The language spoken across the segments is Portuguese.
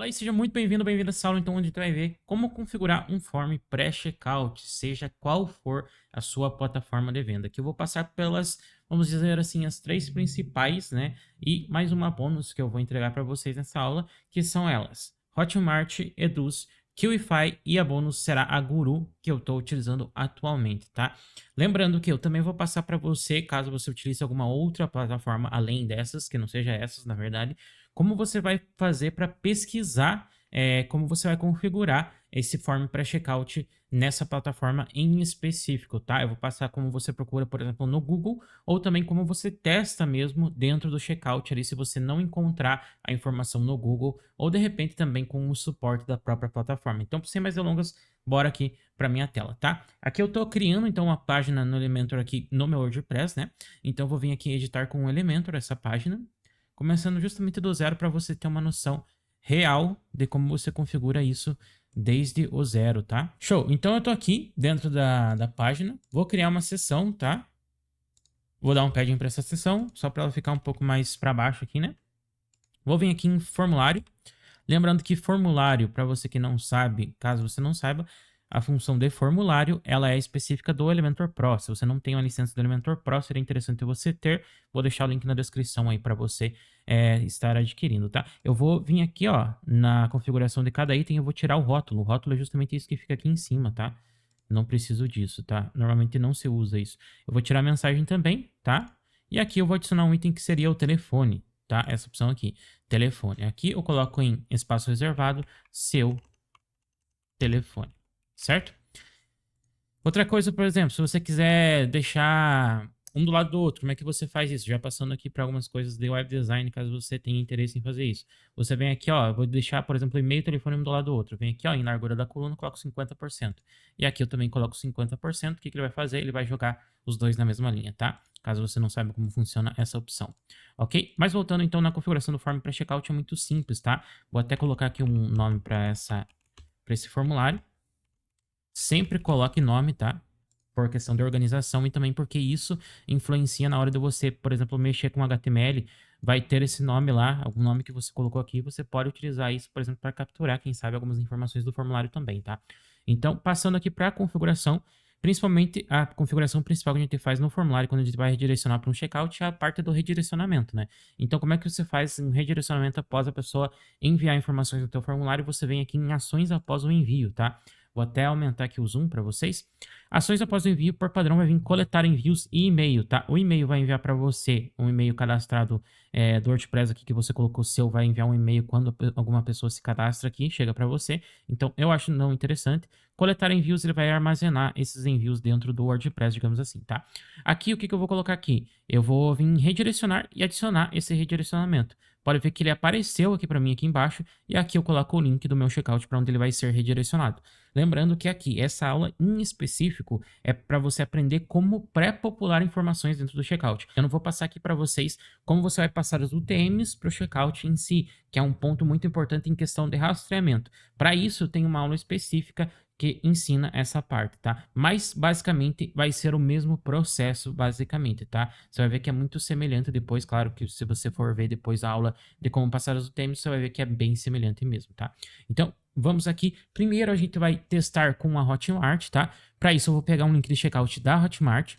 Fala aí, seja muito bem-vindo, bem-vindo a essa aula, então, onde tu vai ver como configurar um form pré-checkout, seja qual for a sua plataforma de venda. Aqui eu vou passar pelas, vamos dizer assim, as três principais, né? E mais uma bônus que eu vou entregar para vocês nessa aula, que são elas: Hotmart, Eduz, Qify e a bônus será a Guru, que eu estou utilizando atualmente, tá? Lembrando que eu também vou passar para você, caso você utilize alguma outra plataforma além dessas, que não seja essas, na verdade, como você vai fazer para pesquisar, como você vai configurar esse form pré-checkout nessa plataforma em específico, tá? Eu vou passar como você procura, por exemplo, no Google, ou também como você testa mesmo dentro do checkout ali, se você não encontrar a informação no Google, ou de repente também com o suporte da própria plataforma. Então, sem mais delongas, bora aqui para minha tela, tá? Aqui eu tô criando então uma página no Elementor aqui no meu WordPress, né? Então eu vou vir aqui editar com o Elementor essa página, começando justamente do zero para você ter uma noção real de como você configura isso desde o zero, tá? Show! Então eu tô aqui dentro da página, vou criar uma seção, tá? Vou dar um padding para essa seção, só para ela ficar um pouco mais para baixo aqui, né? Vou vir aqui em formulário. Lembrando que formulário, para você que não sabe, caso você não saiba, a função de formulário, ela é específica do Elementor Pro. Se você não tem uma licença do Elementor Pro, seria interessante você ter. Vou deixar o link na descrição aí para você estar adquirindo, tá? Eu vou vir aqui, ó, na configuração de cada item, eu vou tirar o rótulo. O rótulo é justamente isso que fica aqui em cima, tá? Não preciso disso, tá? Normalmente não se usa isso. Eu vou tirar a mensagem também, tá? E aqui eu vou adicionar um item que seria o telefone, tá? Essa opção aqui, telefone. Aqui eu coloco em espaço reservado, seu telefone, certo? Outra coisa, por exemplo, se você quiser deixar um do lado do outro, como é que você faz isso? Já passando aqui para algumas coisas de web design, caso você tenha interesse em fazer isso. Você vem aqui, ó, eu vou deixar, por exemplo, e-mail e telefone um do lado do outro. Vem aqui, ó, em largura da coluna, coloco 50%. E aqui eu também coloco 50%. O que que ele vai fazer? Ele vai jogar os dois na mesma linha, tá? Caso você não saiba como funciona essa opção. Ok? Mas voltando então na configuração do form para checkout, é muito simples, tá? Vou até colocar aqui um nome para esse formulário. Sempre coloque nome, tá? Por questão de organização e também porque isso influencia na hora de você, por exemplo, mexer com HTML, vai ter esse nome lá, algum nome que você colocou aqui, você pode utilizar isso, por exemplo, para capturar, quem sabe, algumas informações do formulário também, tá? Então, passando aqui para a configuração, principalmente a configuração principal que a gente faz no formulário quando a gente vai redirecionar para um checkout é a parte do redirecionamento, né? Então, como é que você faz um redirecionamento após a pessoa enviar informações no teu formulário? Você vem aqui em ações após o envio, tá? Vou até aumentar aqui o zoom para vocês. Ações após o envio, por padrão, vai vir coletar envios e e-mail, tá? O e-mail vai enviar para você um e-mail cadastrado do WordPress aqui que você colocou seu, vai enviar um e-mail quando alguma pessoa se cadastra aqui, chega para você. Então, eu acho não interessante. Coletar envios, ele vai armazenar esses envios dentro do WordPress, digamos assim, tá? Aqui, o que eu vou colocar aqui? Eu vou vir redirecionar e adicionar esse redirecionamento. Pode ver que ele apareceu aqui para mim aqui embaixo e aqui eu coloco o link do meu checkout para onde ele vai ser redirecionado. Lembrando que aqui, essa aula em específico é para você aprender como pré-popular informações dentro do checkout. Eu não vou passar aqui para vocês como você vai passar as UTMs para o checkout em si, que é um ponto muito importante em questão de rastreamento. Para isso, eu tenho uma aula específica que ensina essa parte, tá? Mas, basicamente, vai ser o mesmo processo, basicamente, tá? Você vai ver que é muito semelhante depois, claro que se você for ver depois a aula de como passar os UTMs, você vai ver que é bem semelhante mesmo, tá? Então, vamos aqui. Primeiro, a gente vai testar com a Hotmart, tá? Para isso, eu vou pegar um link de checkout da Hotmart.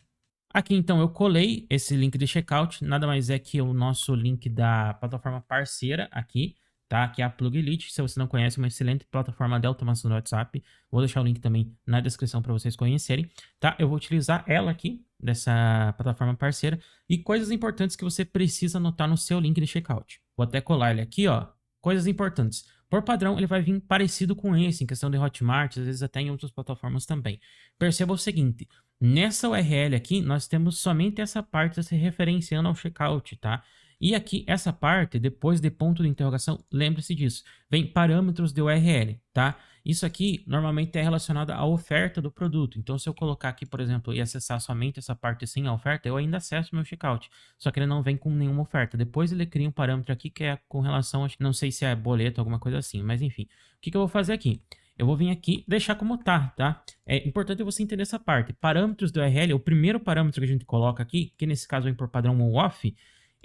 Aqui, então, eu colei esse link de checkout, nada mais é que o nosso link da plataforma parceira aqui, tá? Que é a Plugilite. Se você não conhece, uma excelente plataforma de automação do WhatsApp. Vou deixar o link também na descrição para vocês conhecerem, tá? Eu vou utilizar ela aqui, dessa plataforma parceira, e coisas importantes que você precisa anotar no seu link de checkout. Vou até colar ele aqui, ó. Coisas importantes. Por padrão, ele vai vir parecido com esse, em questão de Hotmart, às vezes até em outras plataformas também. Perceba o seguinte, nessa URL aqui, nós temos somente essa parte se referenciando ao checkout, tá? E aqui, essa parte, depois de ponto de interrogação, lembre-se disso, vem parâmetros de URL, tá? Isso aqui, normalmente, é relacionado à oferta do produto. Então, se eu colocar aqui, por exemplo, e acessar somente essa parte sem a oferta, eu ainda acesso o meu checkout. Só que ele não vem com nenhuma oferta. Depois ele cria um parâmetro aqui que é com relação, acho que não sei se é boleto, alguma coisa assim. Mas, enfim, o que eu vou fazer aqui? Eu vou vir aqui deixar como tá? É importante você entender essa parte. Parâmetros do URL, o primeiro parâmetro que a gente coloca aqui, que nesse caso vem por padrão on off,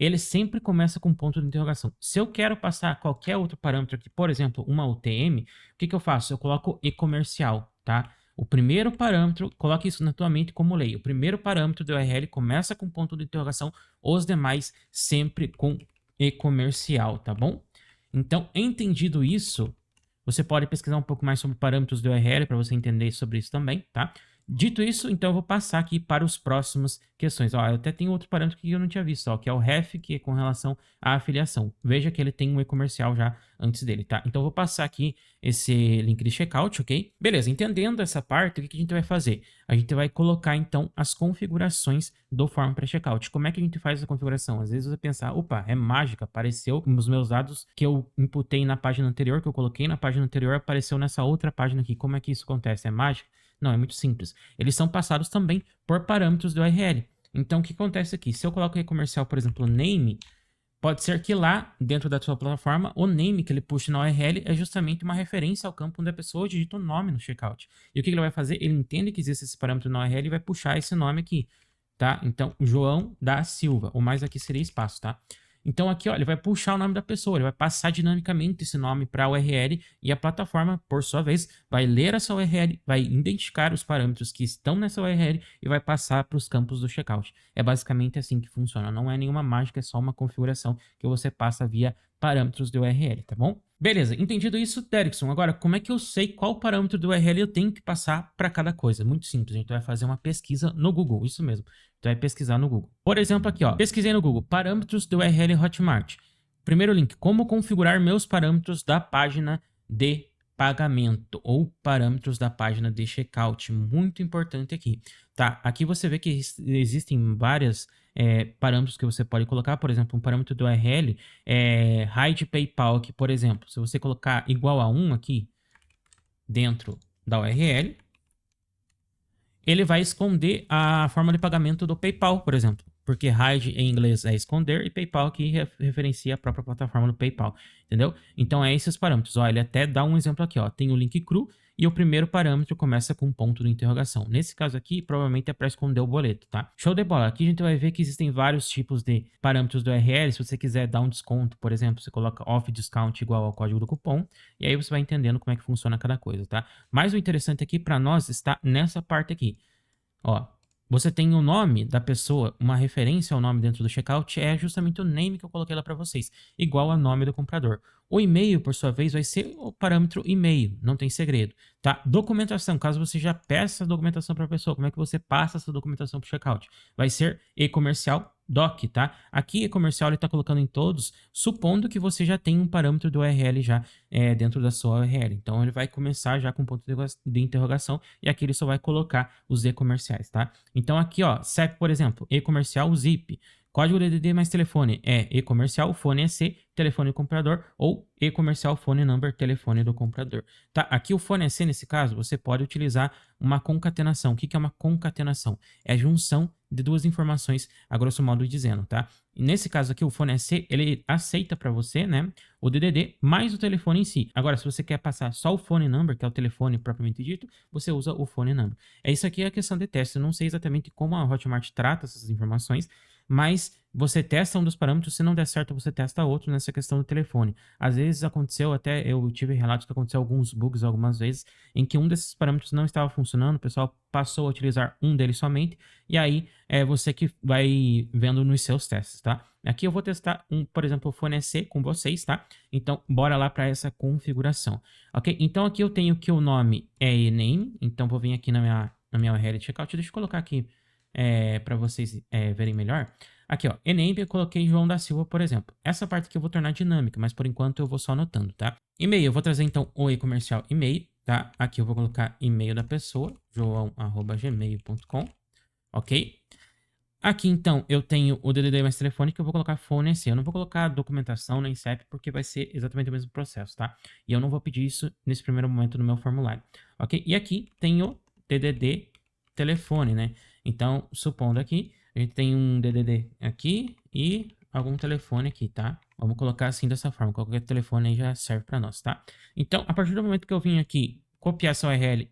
ele sempre começa com ponto de interrogação. Se eu quero passar qualquer outro parâmetro aqui, por exemplo, uma UTM, o que eu faço? Eu coloco e-comercial, tá? O primeiro parâmetro, coloque isso na tua mente como lei. O primeiro parâmetro do URL começa com ponto de interrogação, os demais sempre com e-comercial, tá bom? Então, entendido isso, você pode pesquisar um pouco mais sobre parâmetros do URL para você entender sobre isso também, tá? Dito isso, então eu vou passar aqui para os próximos questões. Ó, eu até tenho outro parâmetro que eu não tinha visto, ó, que é o ref, que é com relação à afiliação. Veja que ele tem um e-comercial já antes dele, tá? Então eu vou passar aqui esse link de checkout, ok? Beleza, entendendo essa parte, o que a gente vai fazer? A gente vai colocar, então, as configurações do form pré-checkout. Como é que a gente faz essa configuração? Às vezes você pensa, opa, é mágica, apareceu nos meus dados que eu inputei na página anterior, que eu coloquei na página anterior, apareceu nessa outra página aqui. Como é que isso acontece? É mágica? Não, é muito simples. Eles são passados também por parâmetros do URL. Então, o que acontece aqui? Se eu coloco aí comercial, por exemplo, name, pode ser que lá, dentro da sua plataforma, o name que ele puxa na URL é justamente uma referência ao campo onde a pessoa digita o nome no checkout. E o que ele vai fazer? Ele entende que existe esse parâmetro na URL e vai puxar esse nome aqui, tá? Então, João da Silva. O mais aqui seria espaço, tá? Então aqui, ó, ele vai puxar o nome da pessoa, ele vai passar dinamicamente esse nome para a URL e a plataforma, por sua vez, vai ler essa URL, vai identificar os parâmetros que estão nessa URL e vai passar para os campos do checkout. É basicamente assim que funciona, não é nenhuma mágica, é só uma configuração que você passa via parâmetros do URL, tá bom? Beleza, entendido isso, Derrickson. Agora, como é que eu sei qual parâmetro do URL eu tenho que passar para cada coisa? Muito simples, a gente vai fazer uma pesquisa no Google, isso mesmo. Tu vai pesquisar no Google. Por exemplo, aqui, ó, pesquisei no Google, parâmetros do URL Hotmart. Primeiro link, como configurar meus parâmetros da página de pagamento ou parâmetros da página de checkout. Muito importante aqui, tá? Aqui você vê que existem várias parâmetros que você pode colocar. Por exemplo, um parâmetro do URL é hide PayPal aqui, por exemplo. Se você colocar igual a 1 aqui dentro da URL, ele vai esconder a forma de pagamento do PayPal, por exemplo. Porque hide em inglês é esconder e PayPal aqui referencia a própria plataforma do PayPal, entendeu? Então é esses parâmetros. Ó, ele até dá um exemplo aqui, ó. Tem o link cru e o primeiro parâmetro começa com um ponto de interrogação. Nesse caso aqui, provavelmente é para esconder o boleto, tá? Show de bola. Aqui a gente vai ver que existem vários tipos de parâmetros do URL. Se você quiser dar um desconto, por exemplo, você coloca off discount igual ao código do cupom e aí você vai entendendo como é que funciona cada coisa, tá? Mas o interessante aqui para nós está nessa parte aqui. Ó, você tem o nome da pessoa, uma referência ao nome dentro do checkout é justamente o name que eu coloquei lá para vocês, igual ao nome do comprador. O e-mail, por sua vez, vai ser o parâmetro e-mail, não tem segredo, tá? Documentação, caso você já peça a documentação para a pessoa, como é que você passa essa documentação para o checkout? Vai ser e-comercial doc, tá? Aqui e-comercial ele está colocando em todos, supondo que você já tem um parâmetro do URL já dentro da sua URL. Então ele vai começar já com ponto de interrogação e aqui ele só vai colocar os e-comerciais, tá? Então aqui, ó, CEP, por exemplo, e-comercial zip. Código DDD mais telefone é e-comercial, fone é C, telefone do comprador ou e-comercial phone number, telefone do comprador. Tá? Aqui o fone é C, nesse caso, você pode utilizar uma concatenação. O que é uma concatenação? É a junção de duas informações, a grosso modo dizendo, tá? E nesse caso aqui, o fone é C, ele aceita para você, né, o DDD mais o telefone em si. Agora, se você quer passar só o phone number, que é o telefone propriamente dito, você usa o phone number. Isso aqui é a questão de teste. Eu não sei exatamente como a Hotmart trata essas informações, mas você testa um dos parâmetros, se não der certo, você testa outro nessa questão do telefone. Às vezes aconteceu, até eu tive relatos que aconteceu alguns bugs algumas vezes, em que um desses parâmetros não estava funcionando, o pessoal passou a utilizar um deles somente, e aí é você que vai vendo nos seus testes, tá? Aqui eu vou testar, por exemplo, o fone C com vocês, tá? Então, bora lá para essa configuração, ok? Então aqui eu tenho que o nome é ename, então vou vir aqui na minha URL de checkout, deixa eu colocar aqui para vocês verem melhor. Aqui, ó, ename, eu coloquei João da Silva, por exemplo. Essa parte aqui eu vou tornar dinâmica, mas por enquanto eu vou só anotando, tá? E-mail, eu vou trazer então o e-comercial e-mail, tá? Aqui eu vou colocar e-mail da pessoa, joão@gmail.com, ok? Aqui então eu tenho o DDD mais telefone que eu vou colocar fone SC. Eu não vou colocar documentação nem CEP porque vai ser exatamente o mesmo processo, tá? E eu não vou pedir isso nesse primeiro momento no meu formulário, ok? E aqui tem o DDD telefone, né? Então, supondo aqui, a gente tem um DDD aqui e algum telefone aqui, tá? Vamos colocar assim dessa forma, qualquer telefone aí já serve para nós, tá? Então, a partir do momento que eu vim aqui copiar essa URL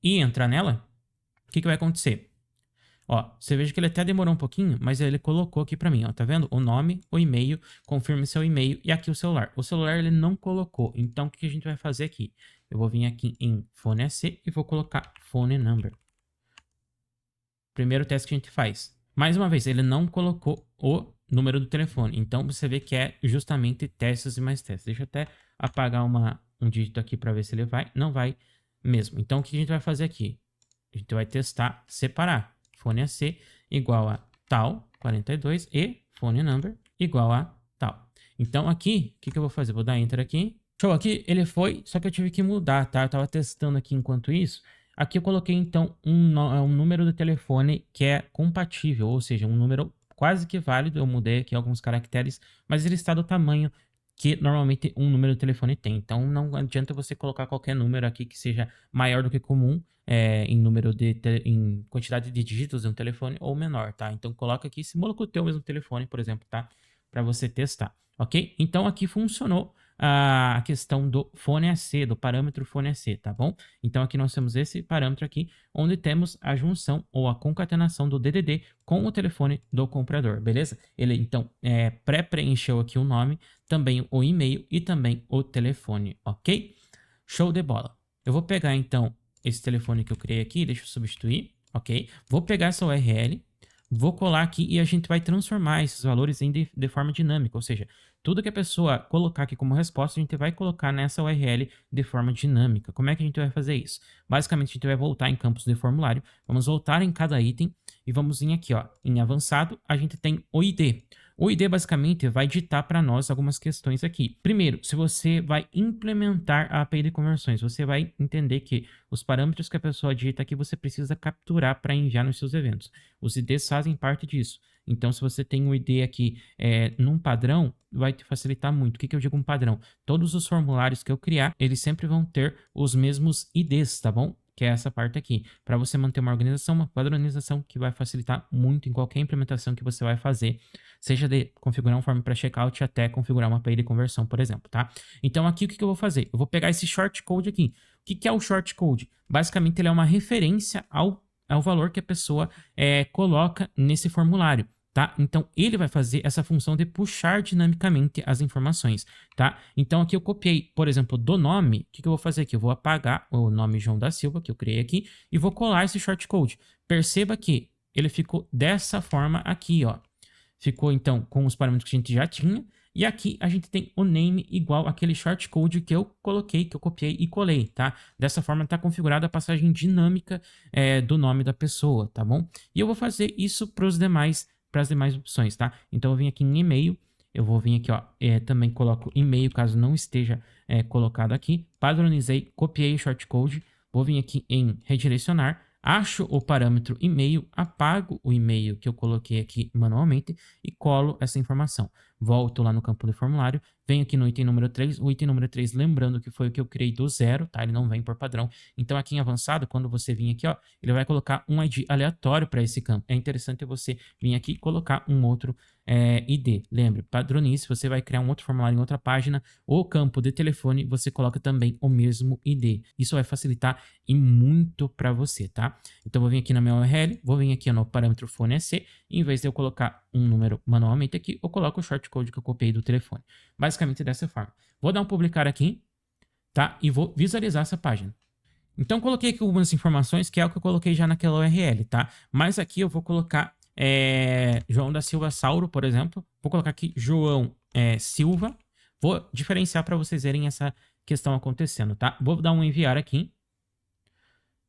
e entrar nela, o que vai acontecer? Ó, você veja que ele até demorou um pouquinho, mas ele colocou aqui pra mim, ó, tá vendo? O nome, o e-mail, confirme seu e-mail e aqui o celular. O celular ele não colocou, então o que a gente vai fazer aqui? Eu vou vir aqui em Phone AC e vou colocar Phone Number. Primeiro teste que a gente faz. Mais uma vez, ele não colocou o número do telefone, então você vê que é justamente testes e mais testes. Deixa eu até apagar um dígito aqui pra ver se ele vai. Não vai mesmo. Então o que a gente vai fazer aqui? A gente vai testar, separar. Phone AC igual a tal, 42, e phone number igual a tal. Então aqui, o que eu vou fazer? Vou dar enter aqui. Show, aqui ele foi, só que eu tive que mudar, tá? Eu tava testando aqui enquanto isso. Aqui eu coloquei então um número do telefone que é compatível, ou seja, um número quase que válido. Eu mudei aqui alguns caracteres, mas ele está do tamanho que normalmente um número de telefone tem. Então não adianta você colocar qualquer número aqui que seja maior do que comum em em quantidade de dígitos de um telefone ou menor, tá? Então coloca aqui, simula com o teu mesmo telefone, por exemplo, tá? Para você testar, ok? Então aqui funcionou a questão do Phone AC, do parâmetro Phone AC, tá bom? Então aqui nós temos esse parâmetro aqui, onde temos a junção ou a concatenação do DDD com o telefone do comprador, beleza? Ele então pré-preencheu aqui o nome, também o e-mail e também o telefone, ok? Show de bola. Eu vou pegar então esse telefone que eu criei aqui, deixa eu substituir, ok? Vou pegar essa URL, vou colar aqui e a gente vai transformar esses valores de forma dinâmica, ou seja, tudo que a pessoa colocar aqui como resposta, a gente vai colocar nessa URL de forma dinâmica. Como é que a gente vai fazer isso? Basicamente, a gente vai voltar em campos de formulário, vamos voltar em cada item e vamos vir aqui, ó, em avançado, a gente tem o ID. O ID basicamente vai ditar para nós algumas questões aqui. Primeiro, se você vai implementar a API de conversões, você vai entender que os parâmetros que a pessoa digita aqui você precisa capturar para enviar nos seus eventos. Os IDs fazem parte disso. Então, se você tem um ID aqui num padrão, vai te facilitar muito. O que eu digo um padrão? Todos os formulários que eu criar, eles sempre vão ter os mesmos IDs, tá bom? Que é essa parte aqui, para você manter uma organização, uma padronização que vai facilitar muito em qualquer implementação que você vai fazer, seja de configurar um form para checkout até configurar uma API de conversão, por exemplo, tá? Então aqui o que eu vou fazer? Eu vou pegar esse shortcode aqui. O que é o shortcode? Basicamente ele é uma referência ao valor que a pessoa coloca nesse formulário. Tá? Então, ele vai fazer essa função de puxar dinamicamente as informações, tá? Então, aqui eu copiei, por exemplo, do nome. O que eu vou fazer aqui? Eu vou apagar o nome João da Silva, que eu criei aqui, e vou colar esse shortcode. Perceba que ele ficou dessa forma aqui, ó. Ficou, então, com os parâmetros que a gente já tinha. E aqui a gente tem o name igual aquele shortcode que eu coloquei, que eu copiei e colei, tá? Dessa forma está configurada a passagem dinâmica do nome da pessoa, tá bom? E eu vou fazer isso para as demais opções, tá? Então eu vim aqui em e-mail, eu vou vir aqui, ó, também coloco e-mail caso não esteja colocado aqui, padronizei, copiei o shortcode, vou vir aqui em redirecionar, acho o parâmetro e-mail, apago o e-mail que eu coloquei aqui manualmente e colo essa informação. Volto lá no campo de formulário, venho aqui no item número 3, o item número 3, lembrando que foi o que eu criei do zero, tá? Ele não vem por padrão. Então aqui em avançado, quando você vir aqui, ó, ele vai colocar um ID aleatório para esse campo. É interessante você vir aqui e colocar um outro ID. Lembre, padronize, você vai criar um outro formulário em outra página, o campo de telefone, você coloca também o mesmo ID. Isso vai facilitar e muito para você, tá? Então vou vir aqui na minha URL, vou vir aqui no parâmetro Phone AC, e em vez de eu colocar um número manualmente aqui, eu coloco o shortcode que eu copiei do telefone. Basicamente dessa forma. Vou dar um publicar aqui, tá? E vou visualizar essa página. Então coloquei aqui algumas informações, que é o que eu coloquei já naquela URL, tá? Mas aqui eu vou colocar João da Silva Sauro, por exemplo. Vou colocar aqui João Silva. Vou diferenciar para vocês verem essa questão acontecendo, tá? Vou dar um enviar aqui.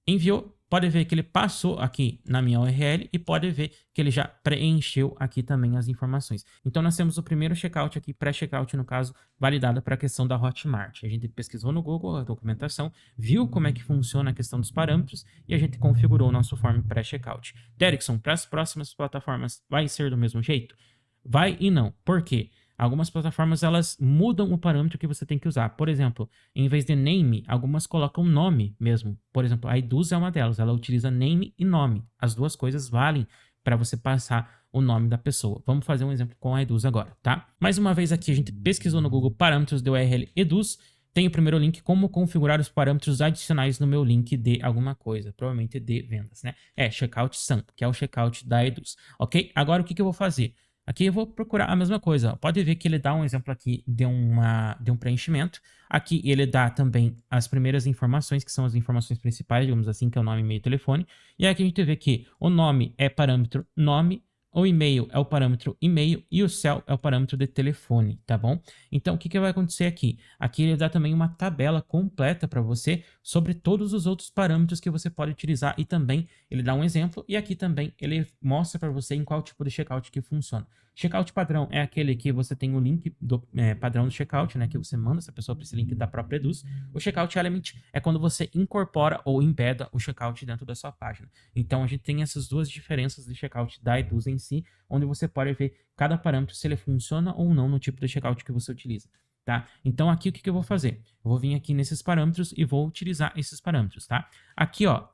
Enviou. Pode ver que ele passou aqui na minha URL e pode ver que ele já preencheu aqui também as informações. Então, nós temos o primeiro checkout aqui, pré-checkout, no caso, validado para a questão da Hotmart. A gente pesquisou no Google a documentação, viu como é que funciona a questão dos parâmetros e a gente configurou o nosso form pré-checkout. Derrickson, para as próximas plataformas, vai ser do mesmo jeito? Vai e não. Por quê? Algumas plataformas, elas mudam o parâmetro que você tem que usar. Por exemplo, em vez de name, algumas colocam nome mesmo. Por exemplo, a Eduz é uma delas. Ela utiliza name e nome. As duas coisas valem para você passar o nome da pessoa. Vamos fazer um exemplo com a Eduz agora, tá? Mais uma vez aqui, a gente pesquisou no Google parâmetros de URL Eduz. tem o primeiro link, como configurar os parâmetros adicionais no meu link de alguma coisa, provavelmente de vendas, né? É Checkout Sample, que é o checkout da Eduz, ok? Agora o que eu vou fazer? Aqui eu vou procurar a mesma coisa, ó. Pode ver que ele dá um exemplo aqui de um preenchimento. Aqui ele dá também as primeiras informações, que são as informações principais, digamos assim, que é o nome, e-mail e telefone. E aqui a gente vê que o nome é parâmetro nome, o e-mail é o parâmetro e-mail e o cell é o parâmetro de telefone, tá bom? Então, o que vai acontecer aqui? Aqui ele dá também uma tabela completa para você sobre todos os outros parâmetros que você pode utilizar e também ele dá um exemplo e aqui também ele mostra para você em qual tipo de checkout que funciona. Checkout padrão é aquele que você tem o link do padrão do checkout, né? Que você manda essa pessoa para esse link da própria Eduz. O checkout element é quando você incorpora ou embeda o checkout dentro da sua página. Então a gente tem essas duas diferenças de checkout da Eduz em si, onde você pode ver cada parâmetro se ele funciona ou não no tipo de checkout que você utiliza. Tá? Então aqui o que eu vou fazer? Eu vou vir aqui nesses parâmetros e vou utilizar esses parâmetros, tá? Aqui, ó,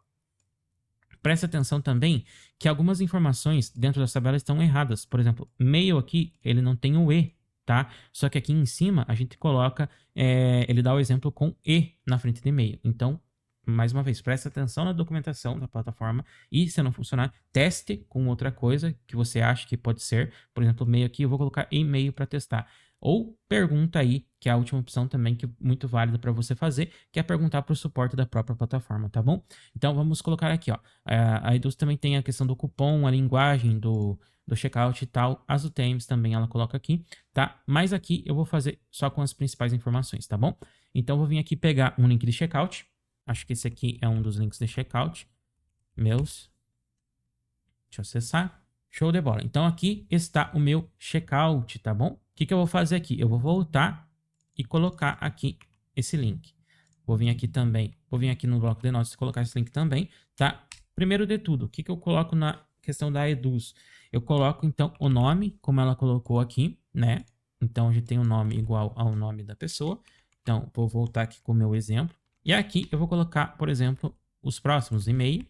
presta atenção também que algumas informações dentro das tabelas estão erradas. Por exemplo, mail aqui, ele não tem o E, tá? Só que aqui em cima a gente coloca, ele dá o exemplo com E na frente de e-mail. Então, mais uma vez, presta atenção na documentação da plataforma e se não funcionar, teste com outra coisa que você acha que pode ser. Por exemplo, e-mail aqui, eu vou colocar e-mail para testar. Ou pergunta aí, que é a última opção também, que é muito válida para você fazer, que é perguntar para o suporte da própria plataforma, tá bom? Então, vamos colocar aqui, ó. A Eduz também tem a questão do cupom, a linguagem do checkout e tal. As UTMs também ela coloca aqui, tá? Mas aqui eu vou fazer só com as principais informações, tá bom? Então, eu vou vir aqui pegar um link de checkout. Acho que esse aqui é um dos links de checkout. Meus. Deixa eu acessar. Show de bola. Então, aqui está o meu checkout, tá bom? O que eu vou fazer aqui? Eu vou voltar e colocar aqui esse link. Vou vir aqui também, vou vir aqui no bloco de notas e colocar esse link também, tá? Primeiro de tudo, o que eu coloco na questão da Eduz? Eu coloco, então, o nome, como ela colocou aqui, né? Então, a gente tem o nome igual ao nome da pessoa. Então, vou voltar aqui com o meu exemplo. E aqui eu vou colocar, por exemplo, os próximos e-mail,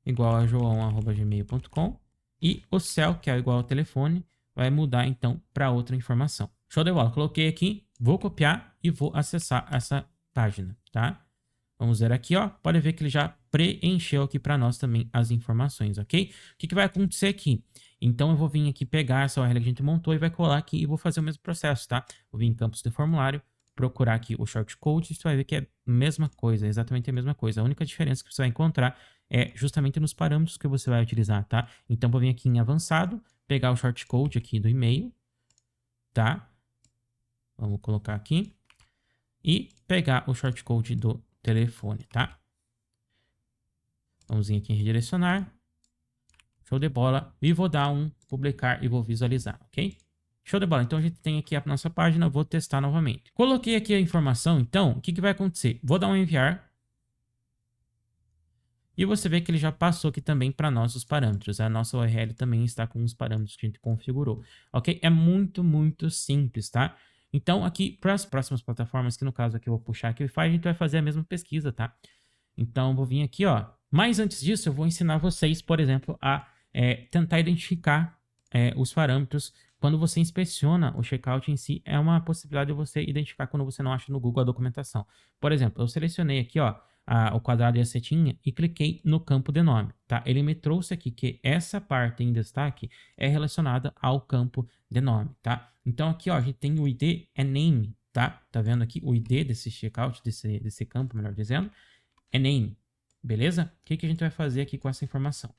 igual a joão@gmail.com. E o cell, que é igual ao telefone, vai mudar, então, para outra informação. Show de bola. Coloquei aqui, vou copiar e vou acessar essa página, tá? Vamos ver aqui, ó. Pode ver que ele já preencheu aqui para nós também as informações, ok? O que vai acontecer aqui? Então, eu vou vir aqui pegar essa URL que a gente montou e vai colar aqui e vou fazer o mesmo processo, tá? Vou vir em campos de formulário, procurar aqui o shortcode e você vai ver que é a mesma coisa, exatamente a mesma coisa. A única diferença que você vai encontrar é justamente nos parâmetros que você vai utilizar, tá? Então, vou vir aqui em avançado, pegar o shortcode aqui do e-mail, tá? Vamos colocar aqui. E pegar o shortcode do telefone, tá? Vamos vir aqui em redirecionar. Show de bola. E vou dar um publicar e vou visualizar, ok? Show de bola. Então a gente tem aqui a nossa página. Vou testar novamente. Coloquei aqui a informação. Então, o que vai acontecer? Vou dar um enviar. E você vê que ele já passou aqui também para nós os parâmetros. A nossa URL também está com os parâmetros que a gente configurou, ok? É muito, muito simples, tá? Então, aqui para as próximas plataformas, que no caso aqui eu vou puxar aqui o Wi-Fi, a gente vai fazer a mesma pesquisa, tá? Então, vou vir aqui, ó. Mas antes disso, eu vou ensinar vocês, por exemplo, a tentar identificar os parâmetros. Quando você inspeciona o checkout em si, é uma possibilidade de você identificar quando você não acha no Google a documentação. Por exemplo, eu selecionei aqui, ó, o quadrado e a setinha e cliquei no campo de nome, tá? Ele me trouxe aqui que essa parte em destaque é relacionada ao campo de nome, tá? Então aqui, ó, a gente tem o ID é name, tá? Tá vendo aqui o ID desse checkout, desse campo, melhor dizendo, é name, beleza? O que a gente vai fazer aqui com essa informação?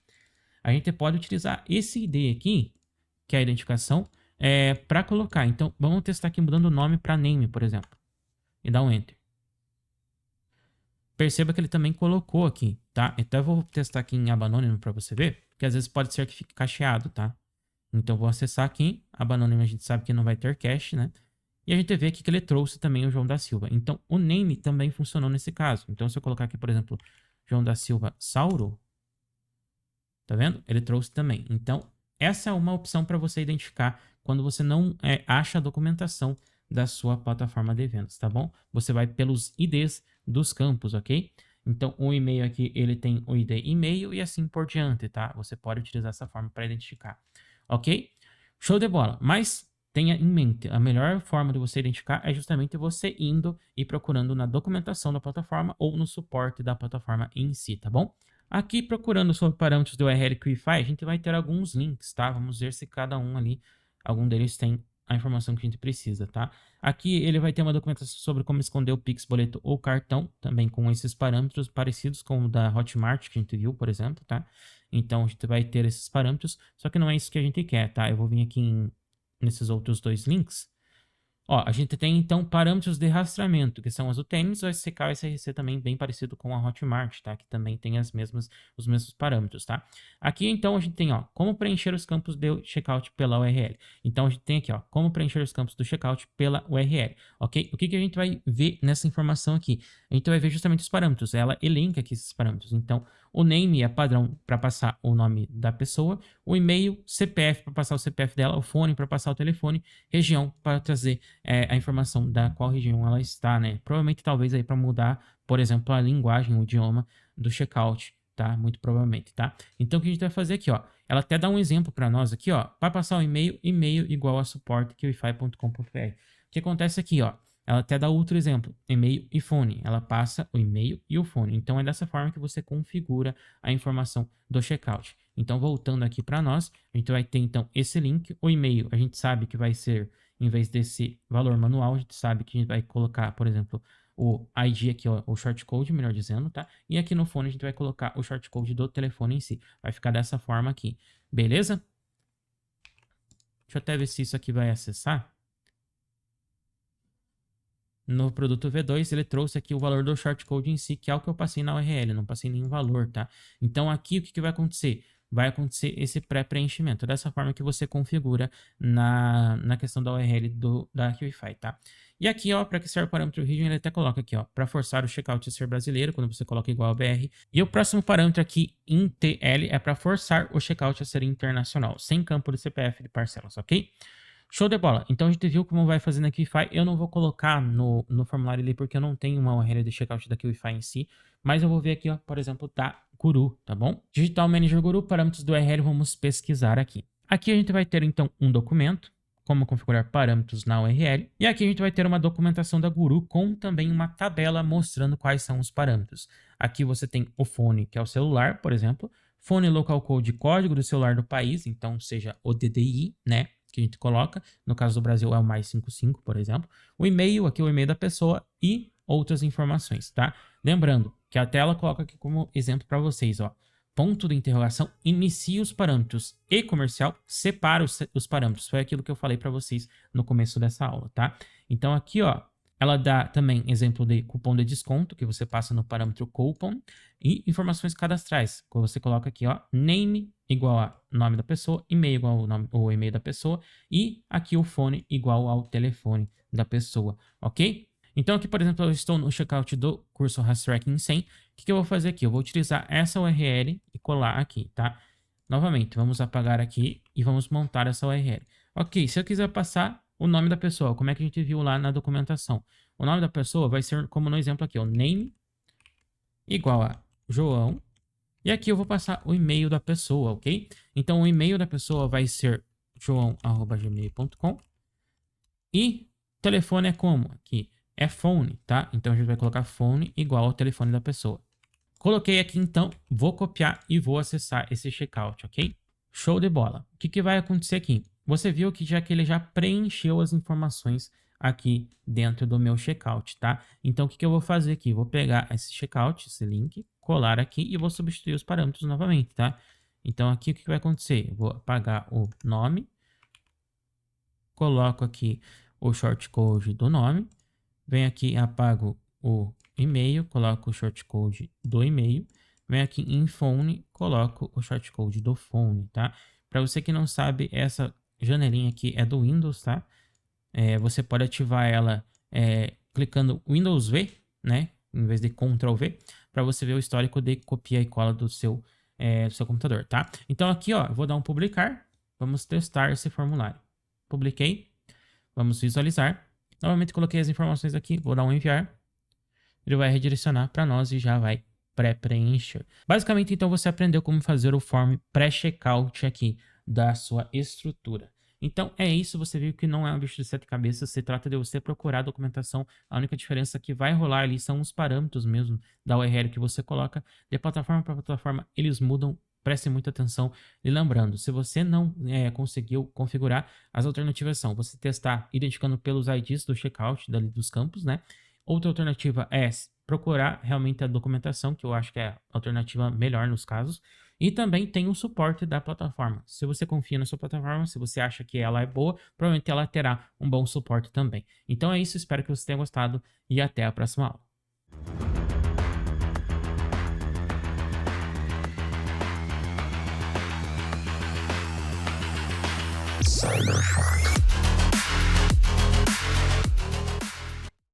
A gente pode utilizar esse ID aqui, que é a identificação, para colocar. Então, vamos testar aqui mudando o nome para name, por exemplo, e dar um Enter. Perceba que ele também colocou aqui, tá? Então eu vou testar aqui em aba anônima para você ver, porque às vezes pode ser que fique cacheado, tá? Então vou acessar aqui, aba anônima a gente sabe que não vai ter cache, né? E a gente vê aqui que ele trouxe também o João da Silva. Então o name também funcionou nesse caso. Então se eu colocar aqui, por exemplo, João da Silva Sauro, tá vendo? Ele trouxe também. Então essa é uma opção para você identificar quando você não acha a documentação da sua plataforma de vendas, tá bom? Você vai pelos IDs dos campos, ok? Então, o e-mail aqui, ele tem o ID e-mail e assim por diante, tá? Você pode utilizar essa forma para identificar, ok? Show de bola. Mas, tenha em mente, a melhor forma de você identificar é justamente você indo e procurando na documentação da plataforma ou no suporte da plataforma em si, tá bom? Aqui, procurando sobre parâmetros do URL QIFI, a gente vai ter alguns links, tá? Vamos ver se cada um ali, algum deles tem a informação que a gente precisa, tá? Aqui ele vai ter uma documentação sobre como esconder o Pix, boleto ou cartão, também com esses parâmetros parecidos com o da Hotmart, que a gente viu, por exemplo, tá? Então, a gente vai ter esses parâmetros, só que não é isso que a gente quer, tá? Eu vou vir aqui nesses outros dois links. Ó, a gente tem então parâmetros de rastreamento, que são as UTMs, o SCK e o SRC também bem parecido com a Hotmart, tá? Que também tem os mesmos parâmetros, tá? Aqui então a gente tem, ó, como preencher os campos de checkout pela URL. Então a gente tem aqui, ó, como preencher os campos do checkout pela URL, ok? O que que a gente vai ver nessa informação aqui? A gente vai ver justamente os parâmetros, ela elenca aqui esses parâmetros. Então, o name é padrão para passar o nome da pessoa, o e-mail, CPF para passar o CPF dela, o fone para passar o telefone, região para trazer a informação da qual região ela está, né? Provavelmente, talvez aí para mudar, por exemplo, a linguagem, o idioma do checkout, tá? Muito provavelmente, tá? Então, o que a gente vai fazer aqui, ó? Ela até dá um exemplo para nós aqui, ó. Para passar o e-mail igual a suporte.qify.com.br. O que acontece aqui, ó? Ela até dá outro exemplo, e-mail e fone. Ela passa o e-mail e o fone. Então, é dessa forma que você configura a informação do checkout. Então, voltando aqui para nós, a gente vai ter, então, esse link. O e-mail, a gente sabe que vai ser, em vez desse valor manual, a gente sabe que a gente vai colocar, por exemplo, o ID aqui, ó, o shortcode, melhor dizendo, tá? E aqui no fone a gente vai colocar o shortcode do telefone em si. Vai ficar dessa forma aqui, beleza? Deixa eu até ver se isso aqui vai acessar. No produto V2, ele trouxe aqui o valor do shortcode em si, que é o que eu passei na URL, não passei nenhum valor, tá? Então aqui o que vai acontecer? Vai acontecer esse pré-preenchimento, dessa forma que você configura na questão da URL da Qify, tá? E aqui, ó, para que serve o parâmetro region, ele até coloca aqui, ó, para forçar o checkout a ser brasileiro, quando você coloca igual a BR. E o próximo parâmetro aqui, em TL, é para forçar o checkout a ser internacional, sem campo de CPF de parcelas, ok? Show de bola. Então a gente viu como vai fazer na Qify. Eu não vou colocar no formulário ali porque eu não tenho uma URL de checkout da Qify em si. Mas eu vou ver aqui, ó, por exemplo, da Guru, tá bom? Digital Manager Guru, parâmetros do URL, vamos pesquisar aqui. Aqui a gente vai ter então um documento, como configurar parâmetros na URL. E aqui a gente vai ter uma documentação da Guru com também uma tabela mostrando quais são os parâmetros. Aqui você tem o fone, que é o celular, por exemplo. Fone local code, código do celular do país, então seja o DDI, né? Que a gente coloca, no caso do Brasil é o mais 55, por exemplo, o e-mail, aqui o e-mail da pessoa e outras informações, tá? Lembrando que a tela coloca aqui como exemplo para vocês, ó, ponto de interrogação, inicia os parâmetros e comercial, separa os parâmetros, foi aquilo que eu falei para vocês no começo dessa aula, tá? Então aqui, ó, ela dá também exemplo de cupom de desconto, que você passa no parâmetro coupon, e informações cadastrais, que você coloca aqui, ó, name igual a nome da pessoa, e-mail igual ao nome, o e-mail da pessoa, e aqui o fone igual ao telefone da pessoa, ok? Então aqui, por exemplo, eu estou no checkout do curso Fast Tracking 100, o que eu vou fazer aqui? Eu vou utilizar essa URL e colar aqui, tá? Novamente, vamos apagar aqui e vamos montar essa URL. Ok, se eu quiser passar o nome da pessoa, como é que a gente viu lá na documentação? O nome da pessoa vai ser, como no exemplo aqui, o name igual a João. E aqui eu vou passar o e-mail da pessoa, ok? Então o e-mail da pessoa vai ser joão@gmail.com. E telefone é como? Aqui é phone, tá? Então a gente vai colocar phone igual ao telefone da pessoa. Coloquei aqui então, vou copiar e vou acessar esse checkout, ok? Show de bola. O que vai acontecer aqui? Você viu que ele já preencheu as informações aqui dentro do meu checkout, tá? Então o que eu vou fazer aqui? Vou pegar esse checkout, esse link, colar aqui e vou substituir os parâmetros novamente, tá? Então aqui o que vai acontecer? Eu vou apagar o nome, coloco aqui o shortcode do nome, venho aqui, apago o e-mail, coloco o shortcode do e-mail, venho aqui em phone, coloco o shortcode do phone, tá? Para você que não sabe, essa janelinha aqui é do Windows, tá? Você pode ativar ela clicando Windows V, né? Em vez de Ctrl V, para você ver o histórico de copia e cola do seu computador, tá? Então aqui, ó, eu vou dar um publicar, vamos testar esse formulário. Publiquei, vamos visualizar. Novamente coloquei as informações aqui, vou dar um enviar. Ele vai redirecionar para nós e já vai pré-preencher. Basicamente, então, você aprendeu como fazer o form pré-checkout aqui da sua estrutura. Então é isso, você viu que não é um bicho de sete cabeças, se trata de você procurar a documentação, a única diferença que vai rolar ali são os parâmetros mesmo da URL que você coloca, de plataforma para plataforma eles mudam, preste muita atenção. E lembrando, se você não conseguiu configurar, as alternativas são você testar identificando pelos IDs do checkout dali dos campos, né? Outra alternativa é procurar realmente a documentação, que eu acho que é a alternativa melhor nos casos. E também tem o suporte da plataforma. Se você confia na sua plataforma, se você acha que ela é boa, provavelmente ela terá um bom suporte também. Então é isso, espero que você tenha gostado e até a próxima aula. Cyberpunk.